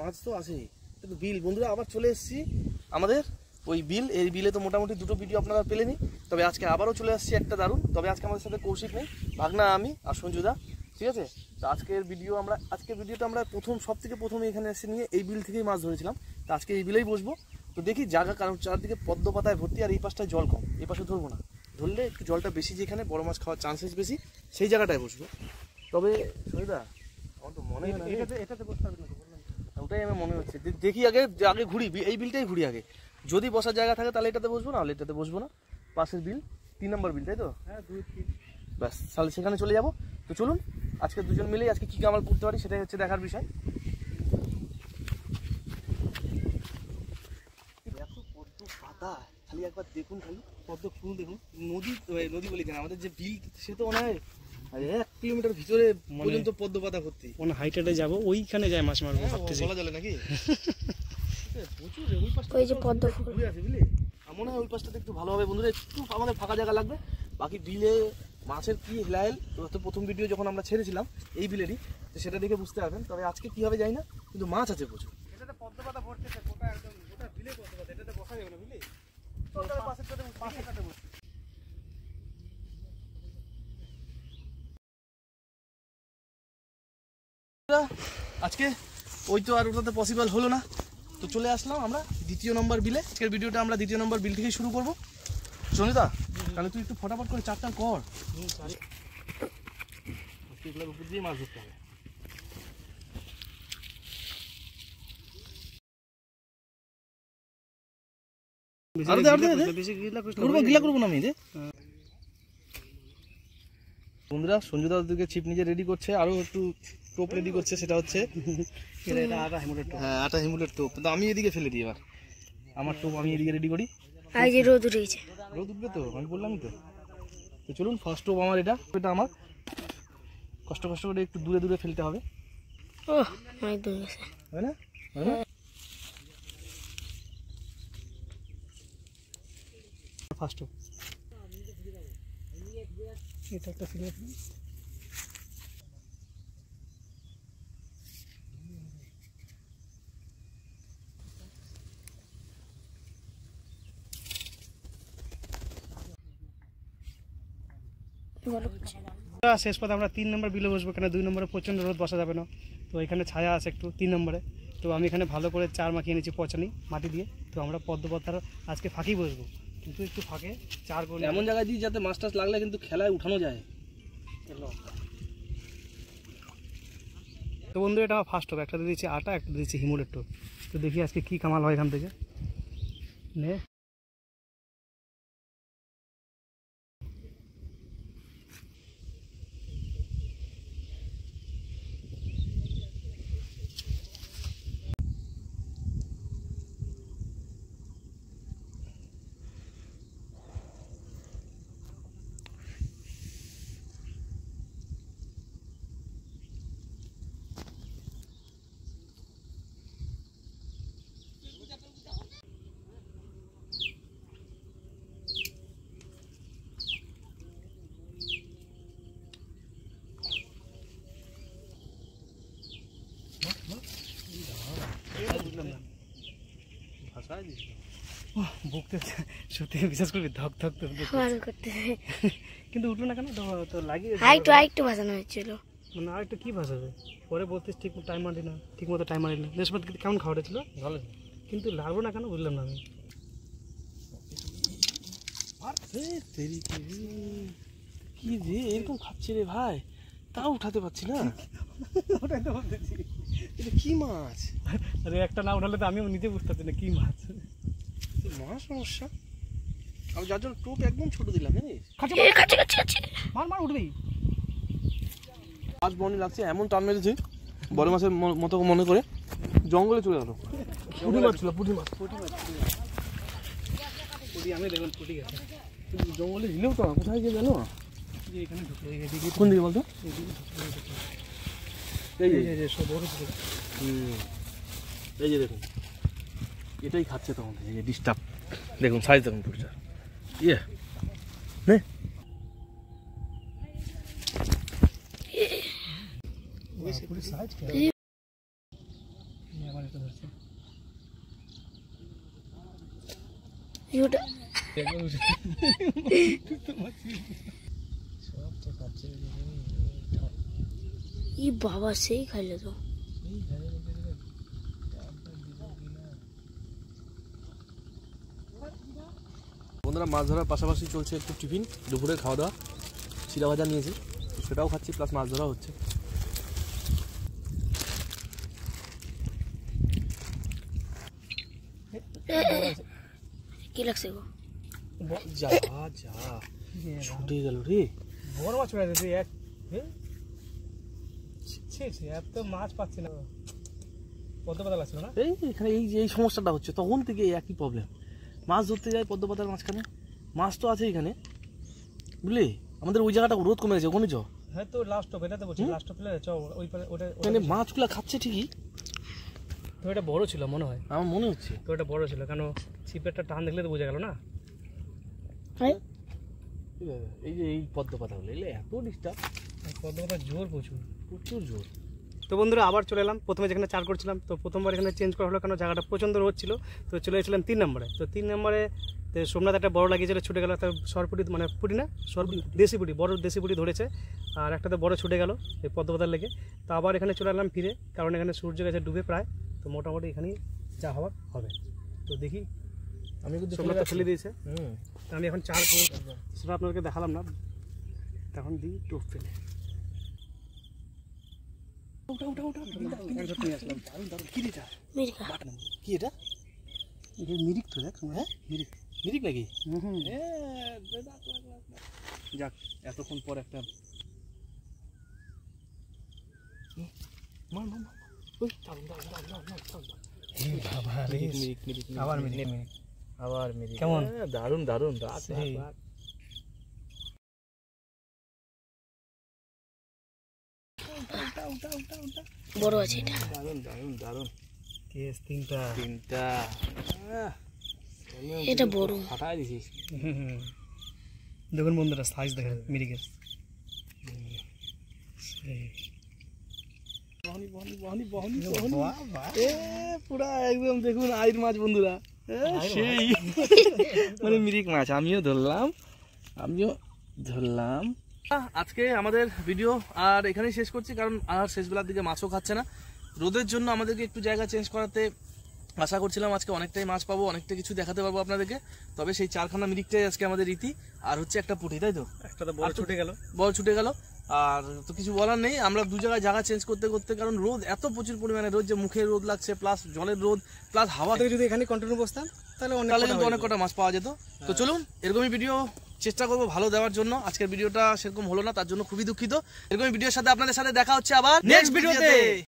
মাছ তো আছে কিন্তু বিল বন্ধুরা আবার চলে এসেছি আমাদের ওই বিল। এই বিলে তো মোটামুটি দুটো ভিডিও আপনারা পেলেনি, তবে আজকে আবারও চলে আসছি একটা দারুণ। তবে আজকে আমাদের সাথে কৌশিক নেই, ভাগনা আমি আর সঞ্জুদা, ঠিক আছে। তো আজকের ভিডিওটা আমরা সব থেকে প্রথমে এখানে এসে নিয়ে এই বিল থেকেই মাছ ধরেছিলাম। তো আজকে এই বিলেই বসবো। তো দেখি জায়গা, কারণ চারদিকে পদ্ম পাতায় ভর্তি আর এই পাশটায় জল কম, এই পাশে ধরবো না, ধরলে একটু জলটা বেশি, যেখানে বড় মাছ খাওয়ার চান্সেস বেশি সেই জায়গাটায় বসবো। তবে সঞ্জুদা আমার তো মনে হয় না এটাতে বসতে হবে না, ওটাই আমার মনে হচ্ছে। দেখি আগে ঘুরি, এই বিলটাই ঘুরি আগে। যদি বসার জায়গা থাকে তাহলে এটাতে বসবো, না হলে এটাতে বসবো না। পাশের বিল 3 নম্বর বিল, তাই তো? হ্যাঁ 2, 3 ব্যাস, তাহলে সেখানে চলে যাবো। তো চলুন আজকে দুজন মিলেই আজকে কী কামাল করতে পারি সেটাই হচ্ছে দেখার বিষয়। এত পদ্ম পাতা, খালি একবার দেখুন, খালি পদ্ম ফুল দেখুন। নদী বলি কেন, আমাদের যে বিল সে তো মনে হয় 1 কিলোমিটার ভিতরে পর্যন্ত পদ্ম পাতা ভর্তি। মনে হাইটেডে যাবো, ওইখানে যায় মাছ মারবো ভাবতেছি। বলা চলে নাকি? প্রচুর ওই পাশটা ঘুরে আছে বুঝলি। মনে হয় ওই পাশটাতে একটু ভালো হবে বন্ধুরা, একটু আমাদের ফাঁকা জায়গা লাগবে। বাকি বিলে মাছের কি হেলাহেল তো প্রথম ভিডিও যখন আমরা ছেড়েছিলাম এই বিলেরই, তো সেটা দেখে বুঝতে পারবেন। তবে আজকে কি হবে জানি না, কিন্তু মাছ আছে প্রচুর। এটাতে পদ্ম পাতা ভর্তি আছে, গোটা একদম গোটা বিলে পদ্ম পাতা, এটাতে বসা যাবে না বুঝলি। পাশেরটাতে বসছি। আজকে ওই তো আর ওটাতে পসিবল হলো না, তো চলে আসলাম আমরা 2 নম্বর বিলে। আজকের ভিডিওটা আমরা 2 নম্বর বিল থেকেই শুরু করবো। সঞ্জিতা তাহলে তুই একটু ফটাফট করে চারটা কর, এগুলোর উপর দিয়ে মাছ ধরতে হবে। গিলা করবো না আমি যে বন্ধুরা। সঞ্জুদা ওদিকে ছিপ নিজে রেডি করছে, আরো একটু টোপ রেডি করছে, সেটা হচ্ছে আটা হিমুলের টোপ। কিন্তু আমি এদিকে ফেলে দিই, এবার আমার টোপ আমি এদিকে রেডি করি। রোদ উঠেছে, রোদ উঠবে তো, আমি বললামই তো। তো চলুন, ফার্স্ট টোপ আমার এটা আমার কষ্ট করে একটু দূরে দূরে ফেলতে হবে। হয় না? ফার্স্ট টোপ এটা একটা ফেলে শেষ পথে আমরা 3 নম্বর বিলে বসবো, কেন 2 নম্বরে প্রচণ্ড রোদ, বসা যাবে না। তো এখানে ছায়া আছে একটু 3 নম্বরে। তো আমি এখানে ভালো করে চার মাখিয়ে নিয়েছি পচানি মাটি দিয়ে। তো আমরা পদ্ম পাতার আজকে ফাঁকি বসবো, কিন্তু একটু ফাঁকে চার করে এমন জায়গায় দিই যাতে মাছ টাছ লাগলে কিন্তু খেলায় উঠানো যায়। তো বন্ধু এটা আমার ফার্স্ট টোপ, একটা দিয়ে দিচ্ছি আটা, একটা দিচ্ছি হিমুলের টোপ। তো দেখি আজকে কী কামাল হয় এখান থেকে। নে বুকতে সত্যি বিশ্বাস করবি ধক ধক করতেছে, কিন্তু উঠলো না কেন? তো লাগিয়ে একটু ভাসানো হয়েছিল, মানে আর একটু কি ভাসাবে পরে বলতিস, ঠিক টাইম মারি না, ঠিক মতো টাইম মারি না। নেশপাত কেমন খাওয়াটা ছিল ভালো, কিন্তু লাগবো না কেন বুঝলাম না আমি। কি রে এরকম খাচ্ছে রে ভাই, তাও উঠাতে পারছি না। ওটাই তো বলতেছি, এটা কি মাছ? আরে একটা না উঠালে তো আমিও নিজে বুঝতে পারছি না কি মাছ। মহা সমস্যা। আমি যার জন্য টোপ একদম ছোট দিলাম, জানিস? মার উঠবেই। মাছ বনি লাগছে, এমন টান মেরেছি বড় মাছের মতো মনে করে জঙ্গলে চলে গেল। পুঁটি মাছ ছিল, পুঁটি মাছ। আমি দেখুন পুঁটি গেছে জঙ্গলে দিলেও তো কোথায় গিয়ে জানো এখানে ঢুকে গেছে। কোন দিকে বলতো? এই যে সব বড় এই যে দেখুন, এটাই খাচ্ছে তখন, এই যে ডিস্টার্ব দেখুন, সাইজ দেখুন পুরোটা। ইয়ে আবার এটা ধরছে ওটা ই বাবা সেই খাইলে তো বন্ধুরা মাছ ধরার পাশাপাশি চলছে একটু টিফিন, দুপুরে খাওয়া দাওয়া, চিড়া ভাজা নিয়েছি, সেটাও খাচ্ছি, প্লাস মাছ ধরা হচ্ছে। কি লাগছে গো যা যা ছুটে গেল রে। বড় মাছ উড়ে দিয়েছে এক এত মাছ পাচ্ছি না, পদ্ম পাতা লাগছিল না এই এখানে এই যে এই সমস্যাটা হচ্ছে, তখন থেকে এই একই প্রবলেম। মাছ ধরতে যায় পদ্ম পাতার মাঝখানে, মাছ তো আছে এখানে বুঝলি, আমাদের ওই জায়গাটা রোদ কমে গেছে, ওখানে চ। হ্যাঁ তো লাস্ট অফ এটা তো বলছি, লাস্ট অফ চ ওই পারে ওটা মানে মাছগুলা খাচ্ছে ঠিকই, তো এটা বড় ছিল মনে হয়, আমার মনে হচ্ছে। তো এটা বড় ছিল, কেন ছিপেরটা টান দেখলে তো বোঝা গেল না। এই যে এই পদ্ম পাতাগুলো এলে এত ডিস্টার্ব, পদ্ম পাতা জোর প্রচুর প্রচুর জোর। তো বন্ধুরা আবার চলে এলাম, প্রথমে যেখানে চার করছিলাম, তো প্রথমবার এখানে চেঞ্জ করা হলো, কেন জায়গাটা প্রচণ্ড রোদ ছিল, তো চলে এসেছিলাম 3 নম্বরে। তো 3 নম্বরে সোমনাথ একটা বড় লাগিয়েছিল, ছুটে গেল, একটা সরপুটি মানে পুটি না দেশি পুটি, বড় দেশি পুটি ধরেছে, আর একটা তো বড় ছুটে গেল এই পদ্মপাতার লেগে। তো আবার এখানে চলে এলাম ফিরে, কারণ এখানে সূর্য গেছে ডুবে প্রায়, তো মোটামুটি এখানেই যা হওয়ার হবে। তো দেখি আমি কিন্তু সোমনাথ ফেলে দিয়েছে, হুম, তো আমি এখন চার করব, সেটা আপনাদেরকে দেখালাম না, এখন দিই টোপ ফেলে মির্কা কি এটা মিরিক তো দেখ, হ্যাঁ মিরিক মিরিক নাকি? হুম যাক এতক্ষণ পর একটা মার মার মার, ওই দারুন দারুন দারুন দারুন দারুন, মিরিক মিরিক আবার মিরিক আবার মিরিক, কেমন? দারুন দারুন, রাখ সেই। রাখ। বড় আছে এটা দারুন দারুন দারুন, কেস তিনটা তিনটা এটা বড় ফাটাই দিছিস। দেখুন বন্ধুরা সাইজ দেখেন মিরিকের, বহনি বহনি বহনি বহনি বহনি, এ পুরা একদম দেখুন আইর মাছ বন্ধুরা, সেই মানে মিরিক মাছ আমিও ধরলাম। আজকে আমাদের ভিডিও আর এখানেই শেষ করছি, কারণ আর শেষ বেলার দিকে মাছও খাচ্ছে না, রোদের জন্য আমাদেরকে একটু জায়গা চেঞ্জ করাতে আশা করছিলাম আজকে অনেকটাই মাছ পাবো, অনেকটা কিছু দেখাতে পারবো আপনাদেরকে। তবে সেই 4খানা মিরিকটাই আজকে আমাদের রীতি, আর হচ্ছে একটা পুঁটি, তাই তো? একটা তো বড় ছুটে গেল, বল ছুটে গেল, আর তো কিছু বলার নেই। আমরা দু জায়গায় জায়গা চেঞ্জ করতে করতে, কারণ রোদ এত প্রচুর পরিমাণে রোদ, যে মুখে রোদ লাগছে, প্লাস জলের রোদ, প্লাস হাওয়া, যদি এখানে কন্টিনিউ বসতাম তাহলে কিন্তু অনেক কটা মাছ পাওয়া যেত। তো চলুন এরকমই ভিডিও চেষ্টা করবো ভালো দেওয়ার জন্য। আজকের ভিডিওটা সেরকম হলো না, তার জন্য খুবই দুঃখিত। এরকমই ভিডিওর সাথে আপনাদের সাথে দেখা হচ্ছে আবার নেক্সট ভিডিওতে।